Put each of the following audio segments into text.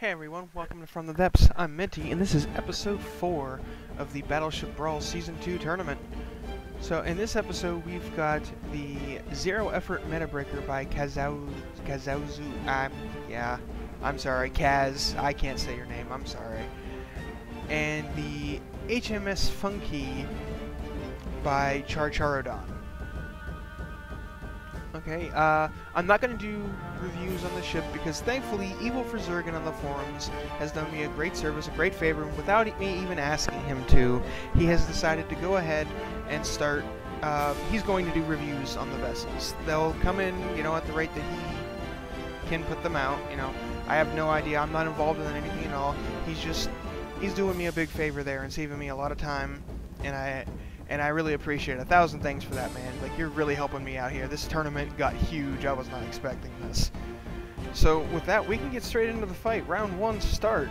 Hey everyone, welcome to From the Depths. I'm Minty, and this is episode 4 of the Battleship Brawl Season 2 tournament. So in this episode, we've got the Zero Effort Meta Breaker by Kazauzu. I'm sorry, Kaz. I can't say your name, I'm sorry. And the HMS Funky by Charcharodon. Okay, I'm not going to do reviews on the ship because thankfully E04 on the forums has done me a great service, a great favor, and without me even asking him to, he has decided to go ahead and start, he's going to do reviews on the vessels. They'll come in, you know, at the rate that he can put them out, you know. I have no idea, I'm not involved in anything at all. He's doing me a big favor there and saving me a lot of time, and I really appreciate it. 1,000 thanks for that, man. Like, you're really helping me out here. This tournament got huge. I was not expecting this. So, with that, we can get straight into the fight. Round 1, start.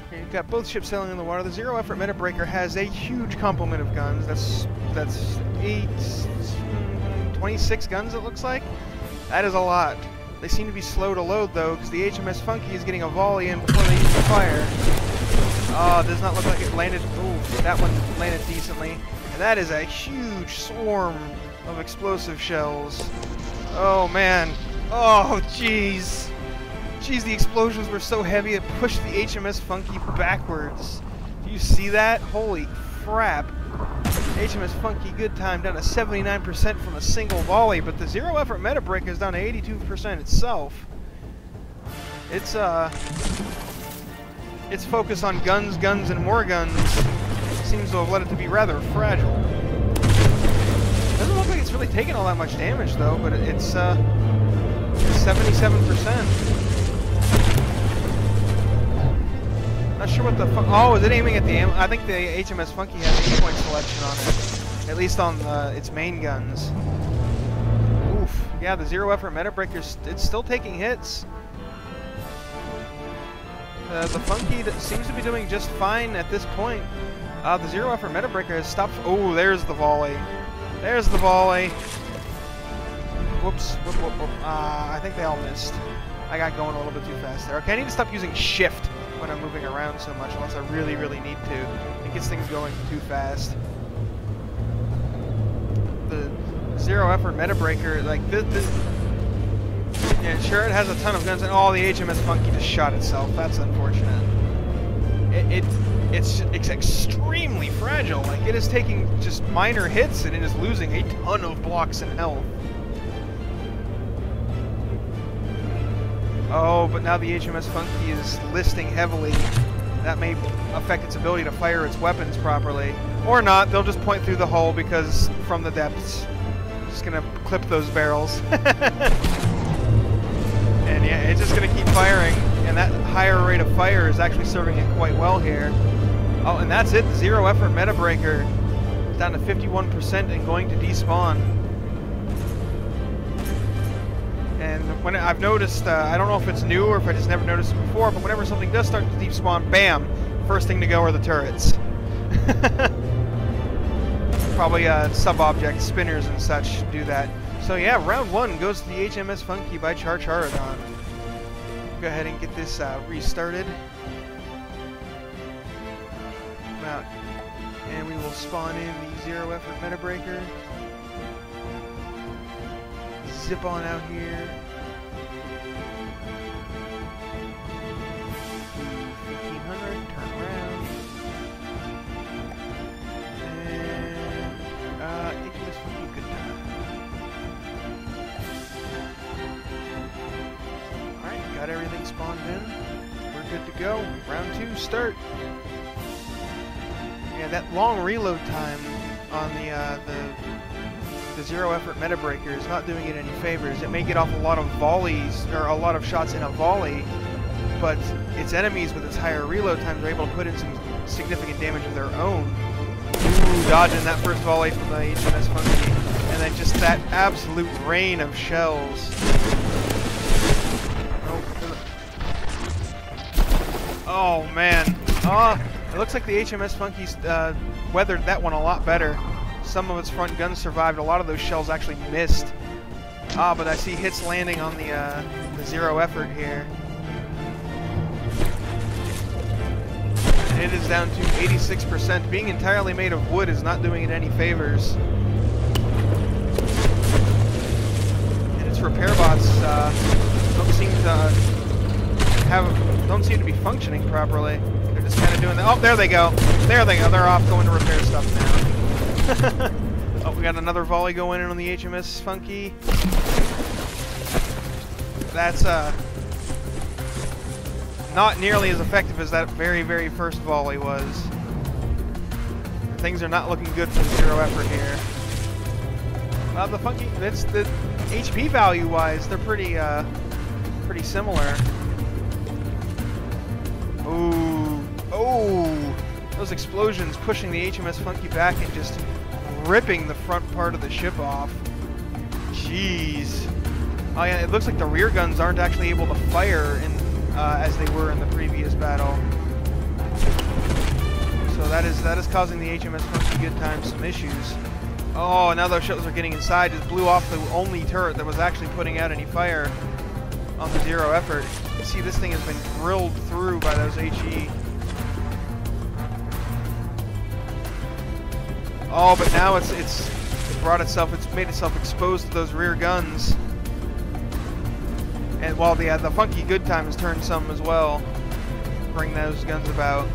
Okay, you've got both ships sailing in the water. The Zero Effort Meta Breaker has a huge complement of guns. That's 26 guns, it looks like. That is a lot. They seem to be slow to load, though, because the HMS Funky is getting a volley in before they use the fire. Oh, does not look like it landed. Ooh, that one landed decently. And that is a huge swarm of explosive shells. Oh, man. Oh, jeez. Jeez, the explosions were so heavy it pushed the HMS Funky backwards. Do you see that? Holy crap. HMS Funky good time down to 79% from a single volley, but the Zero Effort Meta Breaker is down to 82% itself. Its focus on guns, and more guns seems to have led it to be rather fragile. Doesn't look like it's really taken all that much damage, though, but it's 77%. Not sure what the fuck. Oh, is it aiming at the aim? I think the HMS Funky has aim-point selection on it, at least on its main guns. Oof. Yeah, the Zero Effort Meta Breaker, it's still taking hits. The Funky that seems to be doing just fine at this point. The Zero Effort Meta Breaker has stopped. Oh, there's the volley. There's the volley. Whoops. Whoop. I think they all missed. I got going a little bit too fast there. Okay, I need to stop using shift when I'm moving around so much, unless I really, really need to. It gets things going too fast. The Zero Effort Meta Breaker, like this. Yeah, sure, it has a ton of guns, and the HMS Funky just shot itself. That's unfortunate. It's extremely fragile. Like, it is taking just minor hits, and it is losing a ton of blocks in health. Oh, but now the HMS Funky is listing heavily. That may affect its ability to fire its weapons properly. Or not, they'll just point through the hull, because from the depths. Just gonna clip those barrels. And yeah, it's just going to keep firing, and that higher rate of fire is actually serving it quite well here. Oh, and that's it. The Zero Effort Meta Breaker is down to 51% and going to despawn. And when I've noticed, I don't know if it's new or if I just never noticed it before, but whenever something does start to despawn, bam, first thing to go are the turrets. Probably sub-object spinners and such do that. So yeah, round 1 goes to the HMS Funky by Charcharodon. Go ahead and get this restarted. Come out. And we will spawn in the Zero Effort Meta Breaker. Zip on out here. 1500, turn around. And HMS Funky good time. Got everything spawned in. We're good to go. Round 2, start. Yeah, that long reload time on the Zero Effort Meta Breaker is not doing it any favors. It may get off a lot of volleys, or a lot of shots in a volley, but its enemies with its higher reload times are able to put in some significant damage of their own. Ooh, dodging that first volley from the HMS Funky. And then just that absolute rain of shells. Oh man, it looks like the HMS Funky's weathered that one a lot better. Some of its front guns survived, a lot of those shells actually missed. Ah, but I see hits landing on the zero effort here. And it is down to 86%. Being entirely made of wood is not doing it any favors. And its repair bots don't seem to be functioning properly. They're just kind of doing that. Oh, there they go. There they go. They're off going to repair stuff now. Oh, we got another volley going in on the HMS Funky. That's not nearly as effective as that very, very first volley was. Things are not looking good for the zero effort here. The Funky, that's the HP value-wise, they're pretty similar. Ooh, oh, those explosions pushing the HMS Funky back and just ripping the front part of the ship off. Jeez. Oh yeah, it looks like the rear guns aren't actually able to fire as they were in the previous battle. So that is causing the HMS Funky Good Times some issues. Oh, now those ships are getting inside. Just blew off the only turret that was actually putting out any fire on the zero effort. You see, this thing has been grilled through by those HE. Oh, but now it's made itself exposed to those rear guns. And while the Funky Good Time has turned some as well, bring those guns about.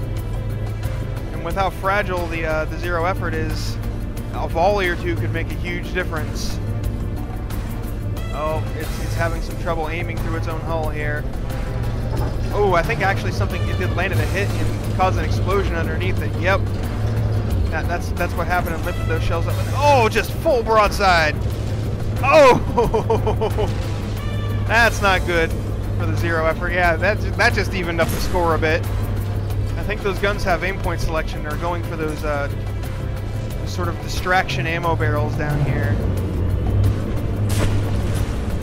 And with how fragile the zero effort is, a volley or two could make a huge difference. Oh, it's having some trouble aiming through its own hull here. Oh, I think actually it did landed a hit and caused an explosion underneath it. Yep. That's what happened and lifted those shells up. Oh, just full broadside. Oh, that's not good for the zero effort. Yeah, that just evened up the score a bit. I think those guns have aim point selection. They're going for those sort of distraction ammo barrels down here.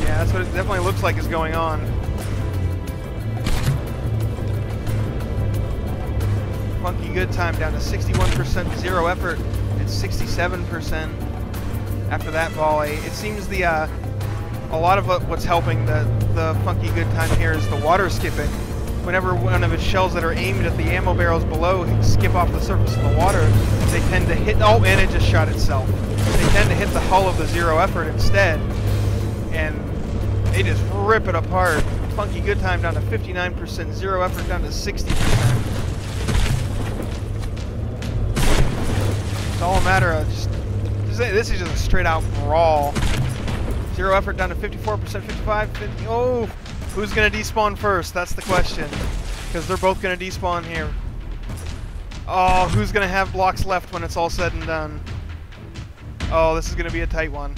Yeah, that's what it definitely looks like is going on. Funky Good Time down to 61%, zero effort at 67% after that volley. It seems a lot of what's helping the Funky Good Time here is the water skipping. Whenever one of its shells that are aimed at the ammo barrels below skip off the surface of the water, they tend to hit, oh, and it just shot itself. They tend to hit the hull of the zero effort instead, and they just rip it apart. Funky Good Time down to 59%, zero effort down to 60%. It's all a matter of this is just a straight out brawl. Zero effort down to 54%, 55, 50. Oh, who's going to despawn first? That's the question. Because they're both going to despawn here. Oh, who's going to have blocks left when it's all said and done? Oh, this is going to be a tight one.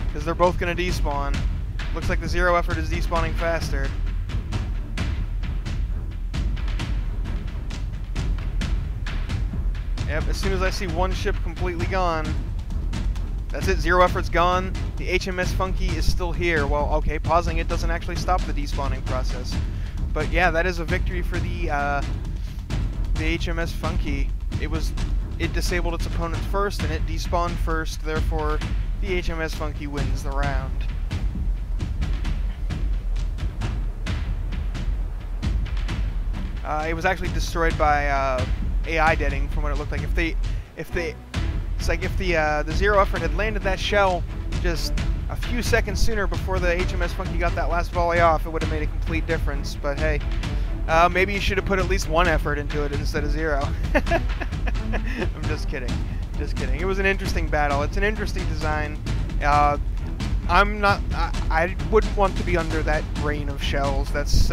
Because they're both going to despawn. Looks like the zero effort is despawning faster. Yep, as soon as I see one ship completely gone, that's it, zero effort's gone. The HMS Funky is still here. Well, okay, pausing it doesn't actually stop the despawning process. But yeah, that is a victory for the HMS Funky. It disabled its opponent first, and it despawned first, therefore the HMS Funky wins the round. It was actually destroyed by AI deading, from what it looked like. If the zero effort had landed that shell just a few seconds sooner before the HMS Funky got that last volley off, it would have made a complete difference. But hey, maybe you should have put at least one effort into it instead of zero. I'm just kidding. Just kidding. It was an interesting battle. It's an interesting design. I wouldn't want to be under that rain of shells. That's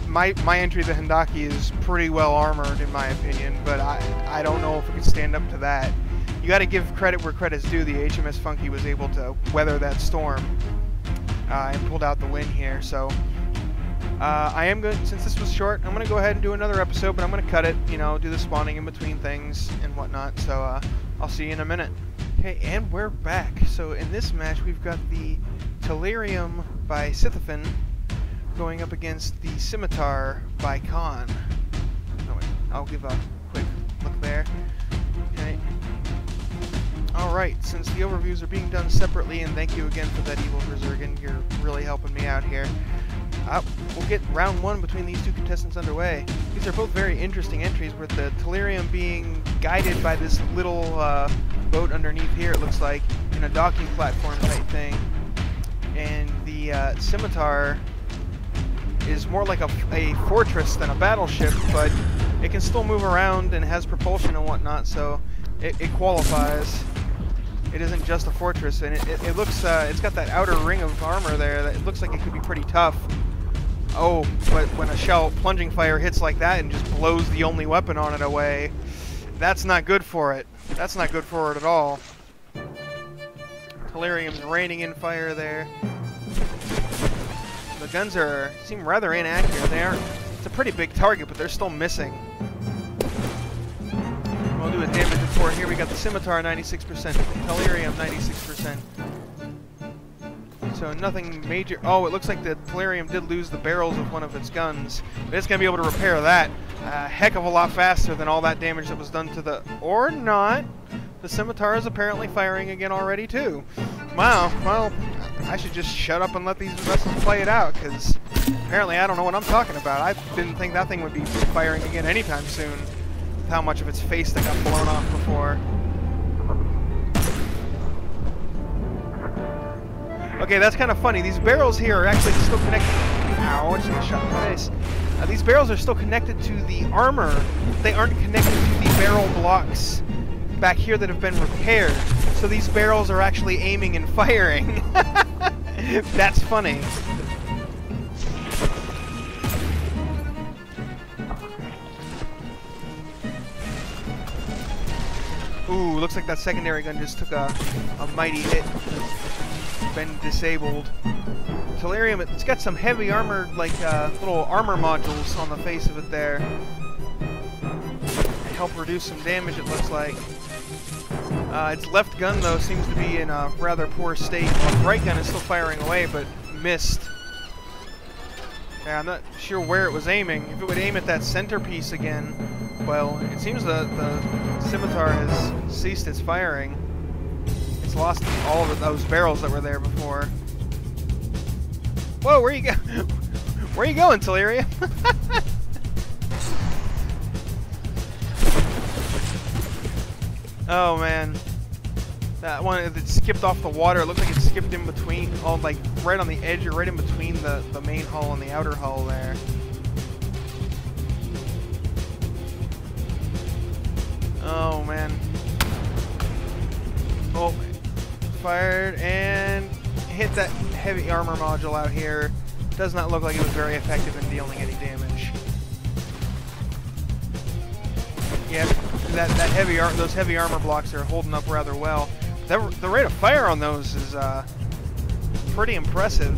my entry, the Hindaki, is pretty well armored in my opinion, but I don't know if it could stand up to that. You got to give credit where credit's due. The HMS Funky was able to weather that storm and pulled out the win here. So I am good. Since this was short, I'm gonna go ahead and do another episode, but I'm gonna cut it. You know, do the spawning in between things and whatnot. So I'll see you in a minute. Okay, and we're back. So in this match, we've got the Telerium by Scythophan going up against the Scimitar by Khan. Oh, wait, I'll give a quick look there. Okay. Alright. Alright, since the overviews are being done separately, and thank you again for that, Evil for Zergen, you're really helping me out here. We'll get round one between these two contestants underway. These are both very interesting entries, with the Tellurium being guided by this little boat underneath here, it looks like, in a docking platform type thing. And the Scimitar is more like a fortress than a battleship, but it can still move around and has propulsion and whatnot, so it qualifies. It isn't just a fortress, and it looks, it's got that outer ring of armor there that it looks like it could be pretty tough. Oh, but when a shell plunging fire hits like that and just blows the only weapon on it away, that's not good for it. That's not good for it at all. Tellurium's raining in fire there. The guns seem rather inaccurate. It's a pretty big target, but they're still missing. We'll do a damage report here. We got the Scimitar 96%, Tellurium 96%. So nothing major. Oh, it looks like the Tellurium did lose the barrels of one of its guns, but it's going to be able to repair that a heck of a lot faster than all that damage that was done to the... Or not. The Scimitar is apparently firing again already, too. Wow, well, I should just shut up and let these vessels play it out, because apparently I don't know what I'm talking about. I didn't think that thing would be firing again anytime soon, with how much of its face that got blown off before. Okay, that's kind of funny. These barrels here are actually still connected... Ow, I just got shot in the face. These barrels are still connected to the armor. They aren't connected to the barrel blocks back here that have been repaired. So these barrels are actually aiming and firing. That's funny. Ooh, looks like that secondary gun just took a mighty hit. Been disabled. Tellurium, it's got some heavy armor, like little armor modules on the face of it there. They help reduce some damage, it looks like. Its left gun, though, seems to be in a rather poor state. Well, its right gun is still firing away, but missed. Yeah, I'm not sure where it was aiming. If it would aim at that centerpiece again, well, it seems the Scimitar has ceased its firing. It's lost all of those barrels that were there before. Whoa, where you go? Where you going, Tellurium? Oh man, that one that skipped off the water. It looked like it skipped in between, like right on the edge or right in between the main hull and the outer hull there. Oh man. Oh, fired and hit that heavy armor module out here. Does not look like it was very effective in dealing any damage. Yeah, those heavy armor blocks are holding up rather well. The rate of fire on those is pretty impressive.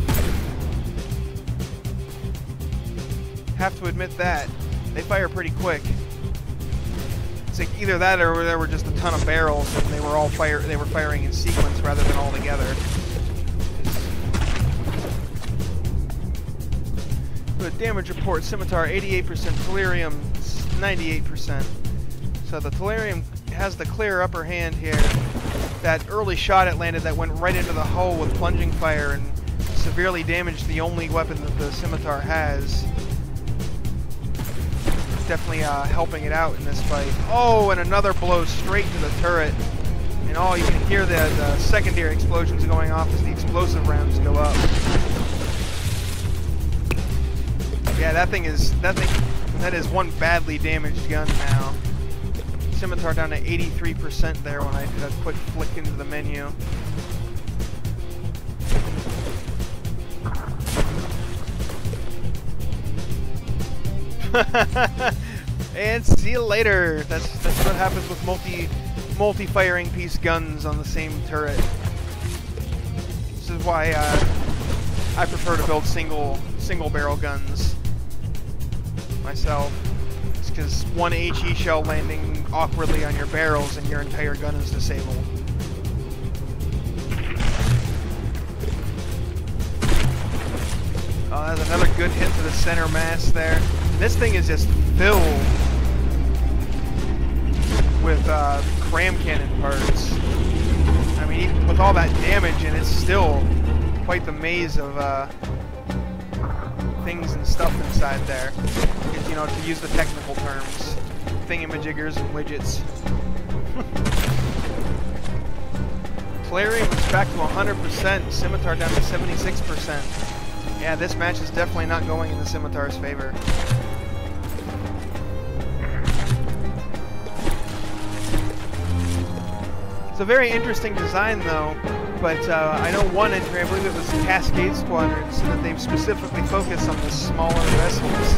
Have to admit that. They fire pretty quick. It's like either that or there were just a ton of barrels and they were firing in sequence rather than all together. Good damage report, Scimitar 88%, Tellurium 98%. So the Tellurium has the clear upper hand here. That early shot it landed that went right into the hull with plunging fire and severely damaged the only weapon that the Scimitar has. Definitely helping it out in this fight. Oh, and another blow straight to the turret. And you can hear the secondary explosions going off as the explosive rounds go up. Yeah, that is one badly damaged gun now. Scimitar down to 83% there when I did a quick flick into the menu. And see you later. That's what happens with multi-firing piece guns on the same turret. This is why I prefer to build single barrel guns myself. It's because one HE shell landing awkwardly on your barrels and your entire gun is disabled. Oh, that's another good hit to the center mass there. This thing is just filled with cram cannon parts. mean, even with all that damage, and it's still quite the maze of things and stuff inside there. You know, to use the technical terms, thingamajiggers and widgets. Tolarium is back to 100%, Scimitar down to 76%. Yeah, this match is definitely not going in the Scimitar's favor. It's a very interesting design though, but I know one entry, I believe it was Cascade Squadron, so that they've specifically focused on the smaller vessels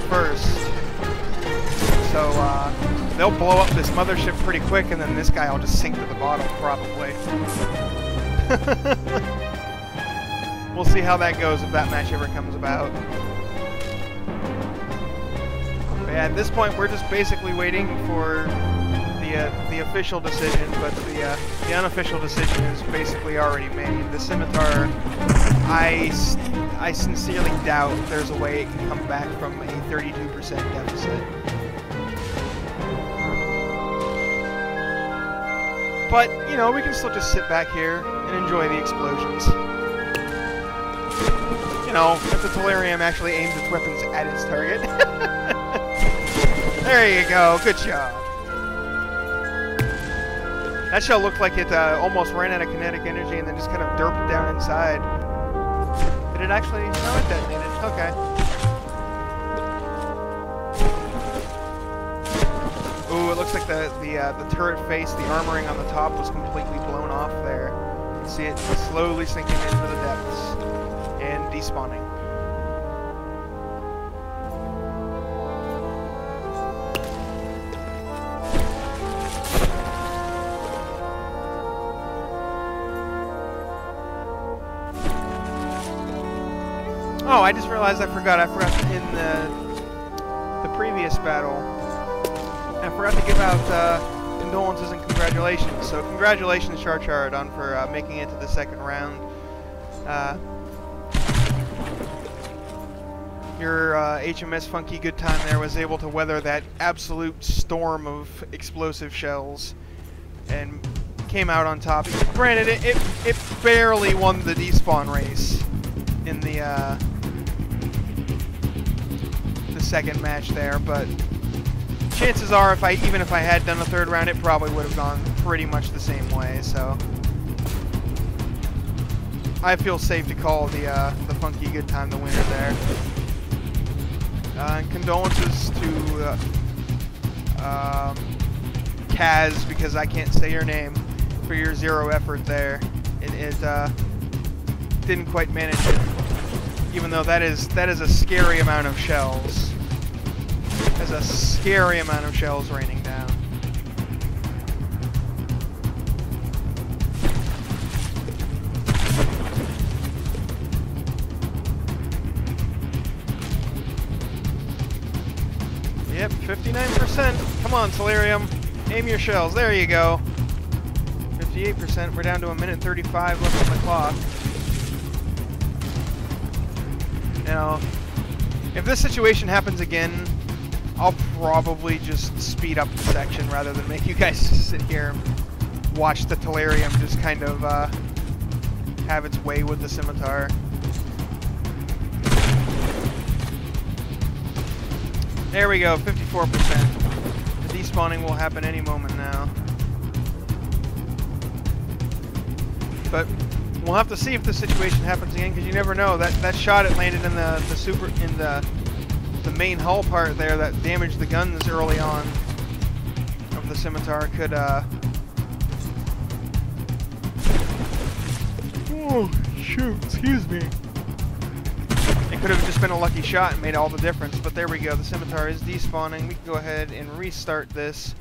first. So they'll blow up this mothership pretty quick, and then this guy will just sink to the bottom, probably. We'll see how that goes if that match ever comes about. But yeah, at this point, we're just basically waiting for the official decision, but the unofficial decision is basically already made. The Scimitar, I sincerely doubt there's a way it can come back from a 32% deficit. But, you know, we can still just sit back here and enjoy the explosions. You know, if the Tolarium actually aims its weapons at its target. There you go, good job. That shell looked like it almost ran out of kinetic energy and then just kind of derped down inside. Did it actually? No, it detonated. Okay. Ooh, it looks like the turret face, the armoring on the top was completely blown off there. You can see it slowly sinking into the depths and despawning. Oh, I just realized I forgot in the previous battle, I forgot to give out condolences and congratulations. So congratulations, Charcharodon, for making it to the second round. Your HMS Funky Good Time there was able to weather that absolute storm of explosive shells and came out on top. Granted, it barely won the despawn race in the second match there, but chances are, even if I had done a third round, it probably would have gone pretty much the same way. So I feel safe to call the Funky Good Time the winner there. And condolences to Kaz, because I can't say your name, for your zero effort there. It didn't quite manage it, even though that is a scary amount of shells. There's a scary amount of shells raining down. Yep, 59%. Come on, Tolarium. Aim your shells. There you go. 58%. We're down to 1:35 left on the clock. Now, if this situation happens again, I'll probably just speed up the section rather than make you guys sit here and watch the Tolarium just kind of have its way with the Scimitar. There we go, 54%. The despawning will happen any moment now. But we'll have to see if this situation happens again, because you never know. That shot it landed in the main hull part there that damaged the guns early on of the Scimitar could oh shoot, excuse me. It could have just been a lucky shot and made all the difference, but there we go. The Scimitar is despawning. We can go ahead and restart this.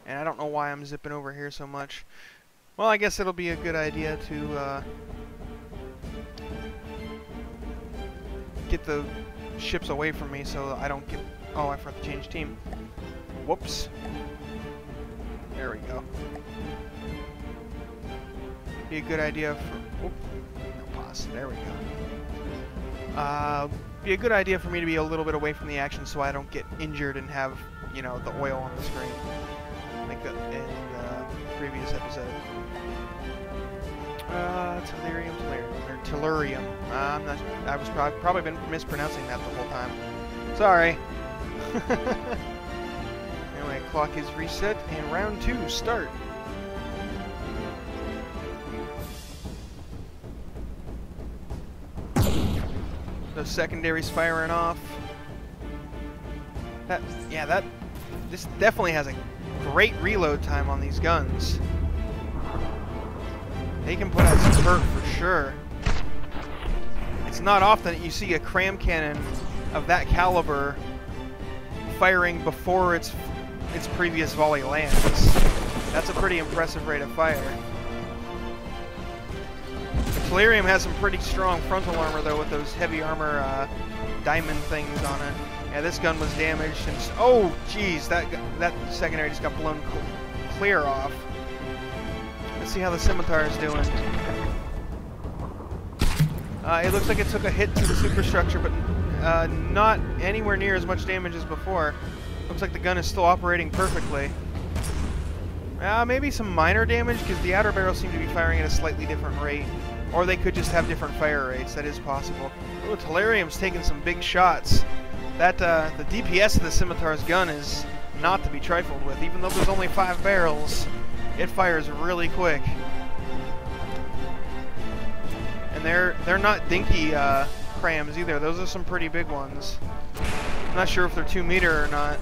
And I don't know why I'm zipping over here so much. Well, I guess it'll be a good idea to get the ships away from me so I don't get... Oh, I forgot to change team. Whoops. There we go. Be a good idea for... Oop, no, pause. There we go. Be a good idea for me to be a little bit away from the action so I don't get injured and have, you know, the oil on the screen. in the previous episode. Tellurium. I'm not. I was probably been mispronouncing that the whole time. Sorry. Anyway, clock is reset and round 2 start. Those secondaries firing off. This definitely has a great reload time on these guns. They can put out some hurt for sure. It's not often that you see a cram cannon of that caliber firing before its previous volley lands. That's a pretty impressive rate of fire. The Tellurium has some pretty strong frontal armor though, with those heavy armor diamond things on it. Yeah, this gun was damaged, and oh jeez, that secondary just got blown clear off. Let's see how the Scimitar is doing. It looks like it took a hit to the superstructure, but not anywhere near as much damage as before. Looks like the gun is still operating perfectly. Maybe some minor damage, because the outer barrels seem to be firing at a slightly different rate. Or they could just have different fire rates, that is possible. Oh, Tellurium's taking some big shots. That the DPS of the Scimitar's gun is not to be trifled with. Even though there's only 5 barrels, it fires really quick. And they're not dinky crams either. Those are some pretty big ones. I'm not sure if they're 2 meter or not,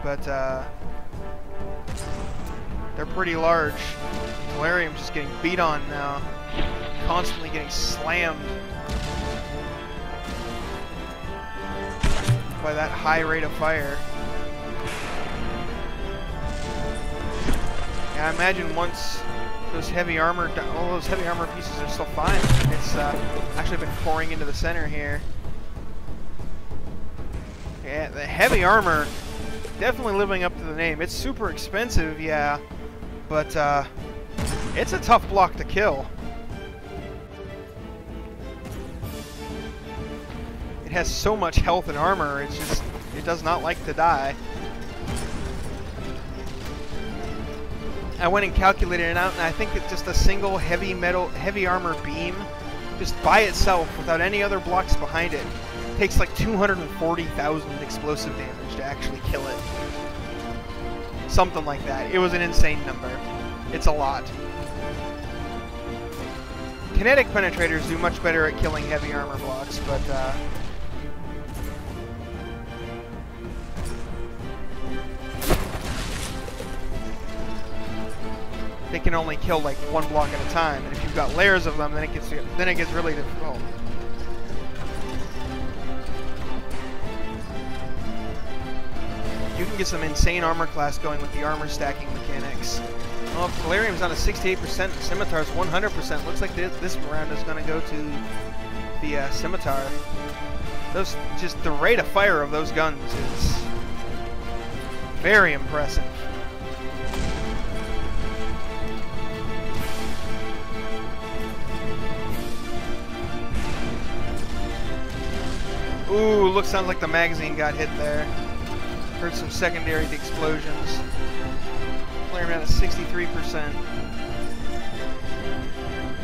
but they're pretty large. Tellurium's just getting beat on now, constantly getting slammed by that high rate of fire. Yeah, I imagine once those heavy armor, all those heavy armor pieces are still fine. It's actually been pouring into the center here. Yeah, the heavy armor definitely living up to the name. It's super expensive, yeah, but it's a tough block to kill. It has so much health and armor, it's just, it does not like to die. I went and calculated it out, and I think it's just a single heavy armor beam, just by itself, without any other blocks behind it, takes like 240,000 explosive damage to actually kill it. Something like that. It was an insane number. It's a lot. Kinetic penetrators do much better at killing heavy armor blocks, but they can only kill like 1 block at a time, and if you've got layers of them, then it gets really difficult. You can get some insane armor class going with the armor stacking mechanics. Well, Tellurium's on a 68%, Scimitar's 100%. Looks like this round is going to go to the Scimitar. Just the rate of fire of those guns is very impressive. Ooh, sounds like the magazine got hit there. Heard some secondary explosions. Player at 63%.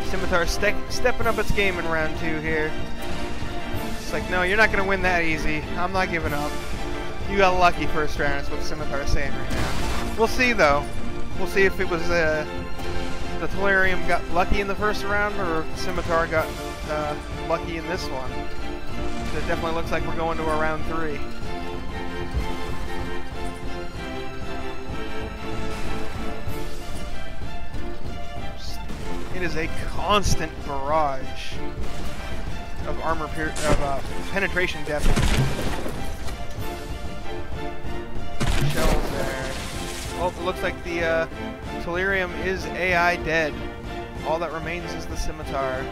Scimitar stepping up its game in round 2 here. It's like, no, you're not going to win that easy. I'm not giving up. You got lucky first round, is what Scimitar's saying right now. We'll see, though. We'll see if it was the Tellurium got lucky in the first round, or if the Scimitar got lucky in this one. It definitely looks like we're going to a round 3. It is a constant barrage of penetration depth. Shells there. Well, it looks like the Tellurium is AI dead. All that remains is the Scimitar.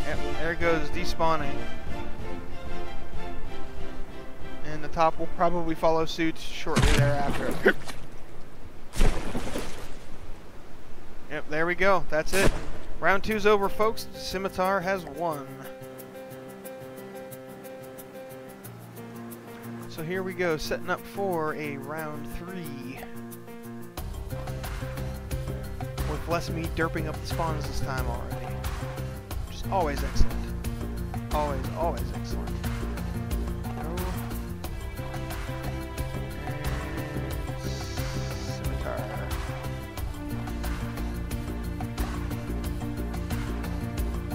Yep, there it goes, despawning. And the top will probably follow suit shortly thereafter. Yep, there we go. That's it. Round 2's over, folks. Scimitar has won. So here we go, setting up for a round 3. With less me derping up the spawns this time already. Which is always excellent. Always, always excellent. Go. And scimitar.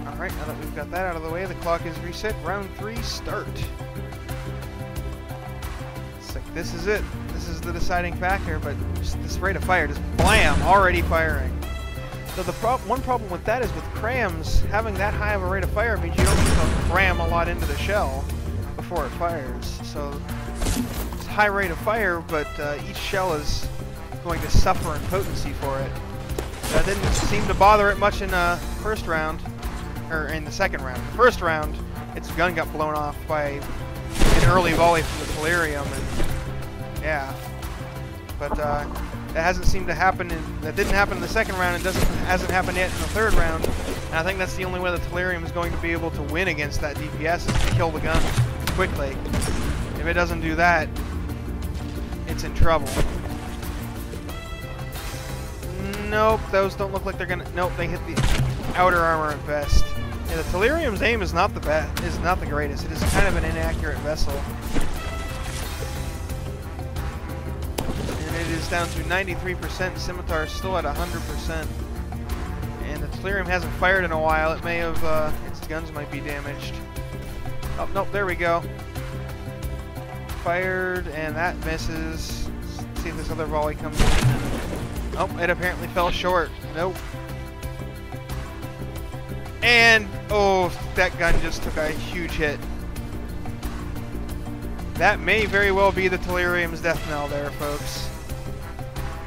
Alright, now that we've got that out of the way, the clock is reset. Round 3, start. This is it. This is the deciding factor, but just this rate of fire, just blam, already firing. So the one problem with that is with crams, having that high of a rate of fire means you don't need to cram a lot into the shell before it fires. So it's a high rate of fire, but each shell is going to suffer in potency for it. That didn't seem to bother it much in the first round, or in the second round. The first round, its gun got blown off by an early volley from the Delirium, and yeah, but that hasn't seemed to happen. That didn't happen in the second round. It hasn't happened yet in the third round. And I think that's the only way the Delirium is going to be able to win against that DPS is to kill the gun quickly. If it doesn't do that, it's in trouble. Nope, those don't look like they're gonna. Nope, they hit the outer armor at best. Yeah, the Delirium's aim is not the best. Is not the greatest. It is kind of an inaccurate vessel. It is down to 93%, Scimitar is still at 100%. And the Delirium hasn't fired in a while. It may have, its guns might be damaged. Oh, nope, there we go. Fired, and that misses. Let's see if this other volley comes in. Oh, it apparently fell short. Nope. And, oh, that gun just took a huge hit. That may very well be the Delirium's death knell there, folks.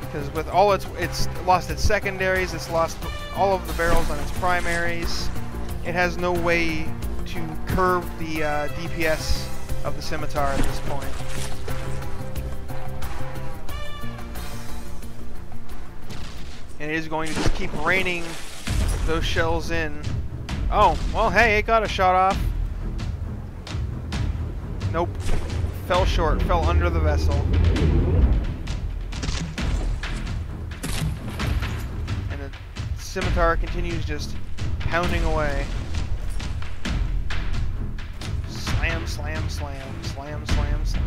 Because with all it's lost its secondaries, it's lost all of the barrels on its primaries. It has no way to curb the DPS of the Scimitar at this point. And it is going to just keep raining those shells in. Oh, well, hey, it got a shot off. Nope. Fell short, fell under the vessel. Scimitar continues just pounding away. Slam, slam, slam, slam, slam, slam.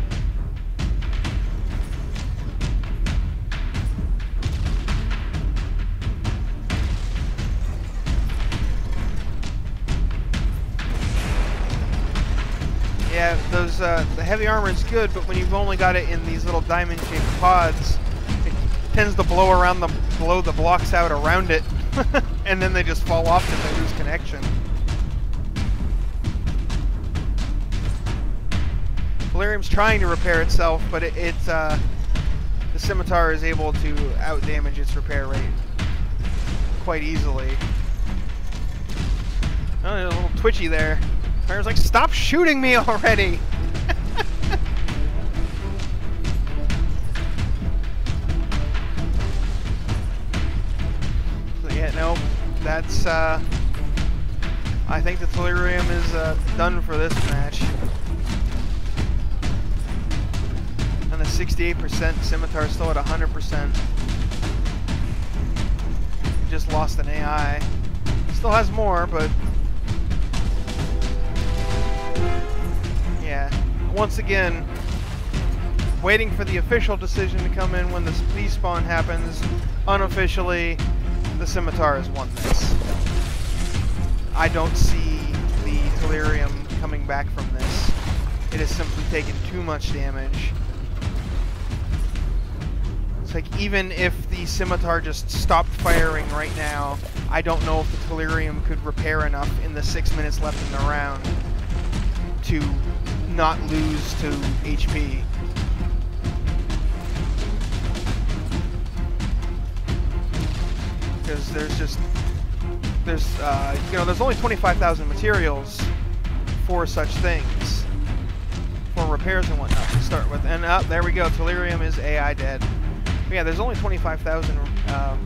Yeah, those the heavy armor is good, but when you've only got it in these little diamond-shaped pods, it tends to blow the blocks out around it. And then they just fall off if they lose connection. Delirium's trying to repair itself, but the Scimitar is able to outdamage its repair rate quite easily. Oh, a little twitchy there. Fire's like, stop shooting me already! Yeah, no, that's, I think the Delirium is done for this match. And the 68%, Scimitar is still at 100%. Just lost an AI. Still has more, but... yeah, once again, waiting for the official decision to come in when the despawn happens. Unofficially, the Scimitar has won this. I don't see the Delirium coming back from this. It has simply taken too much damage. It's like, even if the Scimitar just stopped firing right now, I don't know if the Delirium could repair enough in the 6 minutes left in the round to not lose to HP. Because there's only 25,000 materials for such things, for repairs and whatnot to start with. And there we go, Delirium is AI dead. But yeah, there's only 25,000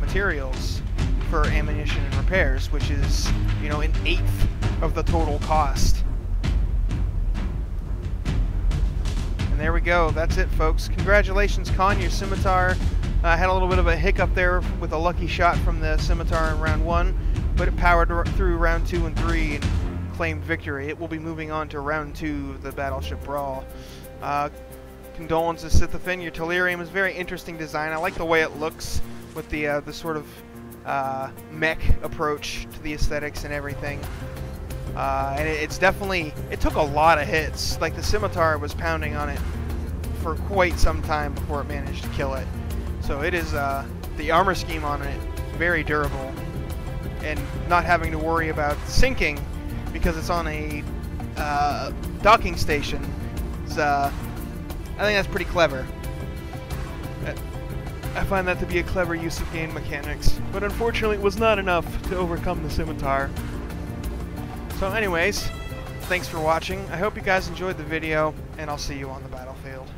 materials for ammunition and repairs, which is, you know, an eighth of the total cost. And there we go. That's it, folks. Congratulations, Con. Your scimitar had a little bit of a hiccup there with a lucky shot from the scimitar in round 1, but it powered through round 2 and 3 and claimed victory. It will be moving on to round 2 of the Battleship Brawl. Condolences, Scythophan. Your Telerium is a very interesting design. I like the way it looks with the sort of mech approach to the aesthetics and everything. And it's definitely, it took a lot of hits. Like, the scimitar was pounding on it for quite some time before it managed to kill it. So it is, the armor scheme on it, very durable. And not having to worry about sinking because it's on a docking station. Is, I think that's pretty clever. I find that to be a clever use of game mechanics. But unfortunately, it was not enough to overcome the scimitar. So anyways, thanks for watching. I hope you guys enjoyed the video, and I'll see you on the battlefield.